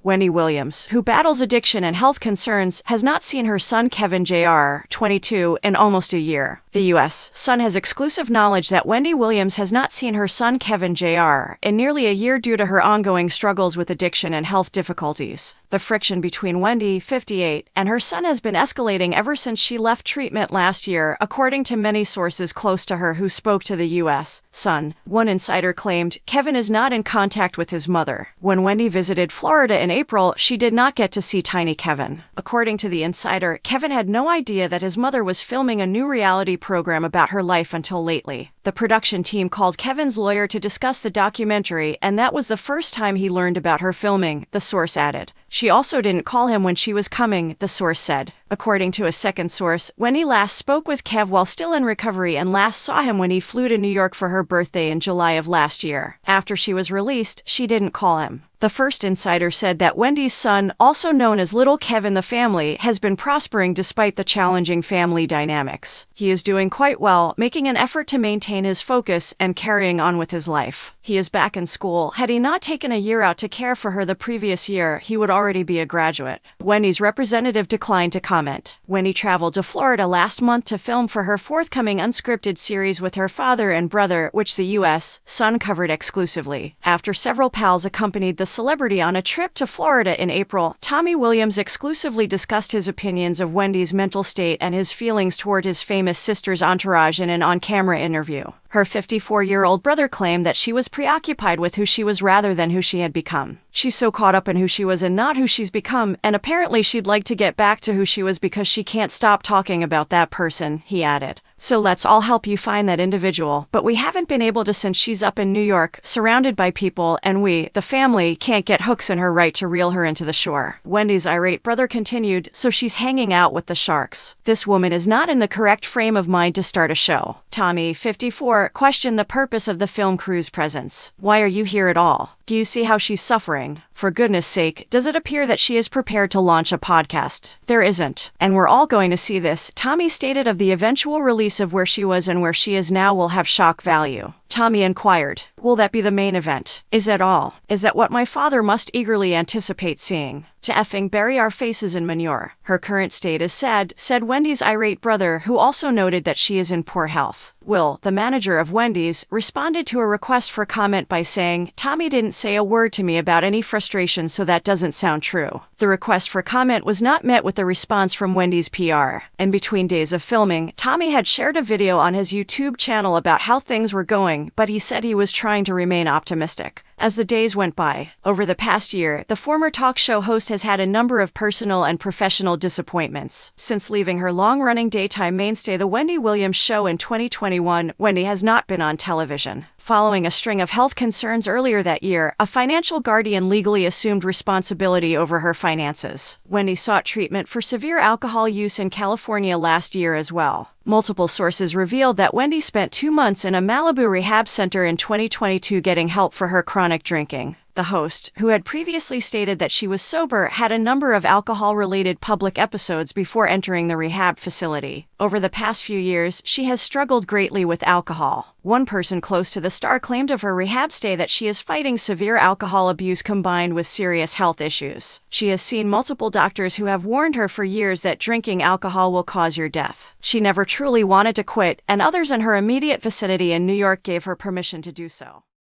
Wendy Williams, who battles addiction and health concerns, has not seen her son Kevin Jr., 22, in almost a year. The U.S. Sun has exclusive knowledge that Wendy Williams has not seen her son Kevin Jr. in nearly a year due to her ongoing struggles with addiction and health difficulties. The friction between Wendy, 58, and her son has been escalating ever since she left treatment last year, according to many sources close to her who spoke to the U.S. Sun. One insider claimed Kevin is not in contact with his mother. When Wendy visited Florida in April, she did not get to see tiny Kevin. According to the insider, Kevin had no idea that his mother was filming a new reality program about her life until lately. The production team called Kevin's lawyer to discuss the documentary, and that was the first time he learned about her filming, the source added. She also didn't call him when she was coming, the source said. According to a second source, Wendy last spoke with Kev while still in recovery and last saw him when he flew to New York for her birthday in July of last year. After she was released, she didn't call him. The first insider said that Wendy's son, also known as Little Kevin the Family, has been prospering despite the challenging family dynamics. He is doing quite well, making an effort to maintain his focus and carrying on with his life. He is back in school. Had he not taken a year out to care for her the previous year, he would already be a graduate. Wendy's representative declined to comment. Wendy traveled to Florida last month to film for her forthcoming unscripted series with her father and brother, which the U.S. Sun covered exclusively. After several pals accompanied the celebrity on a trip to Florida in April, Tommy Williams exclusively discussed his opinions of Wendy's mental state and his feelings toward his famous sister's entourage in an on-camera interview. Her 54-year-old brother claimed that she was preoccupied with who she was rather than who she had become. She's so caught up in who she was and not who she's become, and apparently she'd like to get back to who she was because she can't stop talking about that person, he added. So let's all help you find that individual, but we haven't been able to since she's up in New York, surrounded by people, and we, the family, can't get hooks in her right to reel her into the shore. Wendy's irate brother continued, so she's hanging out with the sharks. This woman is not in the correct frame of mind to start a show. Tommy, 54, questioned the purpose of the film crew's presence. Why are you here at all? Do you see how she's suffering? For goodness sake, does it appear that she is prepared to launch a podcast? There isn't. And we're all going to see this, Tommy stated. Of the eventual release of where she was and where she is now will have shock value. Tommy inquired, will that be the main event? Is that all? Is that what my father must eagerly anticipate seeing? To effing bury our faces in manure. Her current state is sad, said Wendy's irate brother, who also noted that she is in poor health. Will, the manager of Wendy's, responded to a request for comment by saying, Tommy didn't say a word to me about any frustration, so that doesn't sound true. The request for comment was not met with a response from Wendy's PR. In between days of filming, Tommy had shared a video on his YouTube channel about how things were going, but he said he was trying to remain optimistic. As the days went by, over the past year, the former talk show host has had a number of personal and professional disappointments. Since leaving her long-running daytime mainstay The Wendy Williams Show in 2021, Wendy has not been on television. Following a string of health concerns earlier that year, a financial guardian legally assumed responsibility over her finances. Wendy sought treatment for severe alcohol use in California last year as well. Multiple sources revealed that Wendy spent 2 months in a Malibu rehab center in 2022 getting help for her chronic drinking. The host, who had previously stated that she was sober, had a number of alcohol-related public episodes before entering the rehab facility. Over the past few years, she has struggled greatly with alcohol. One person close to the star claimed of her rehab stay that she is fighting severe alcohol abuse combined with serious health issues. She has seen multiple doctors who have warned her for years that drinking alcohol will cause your death. She never truly wanted to quit, and others in her immediate vicinity in New York gave her permission to do so.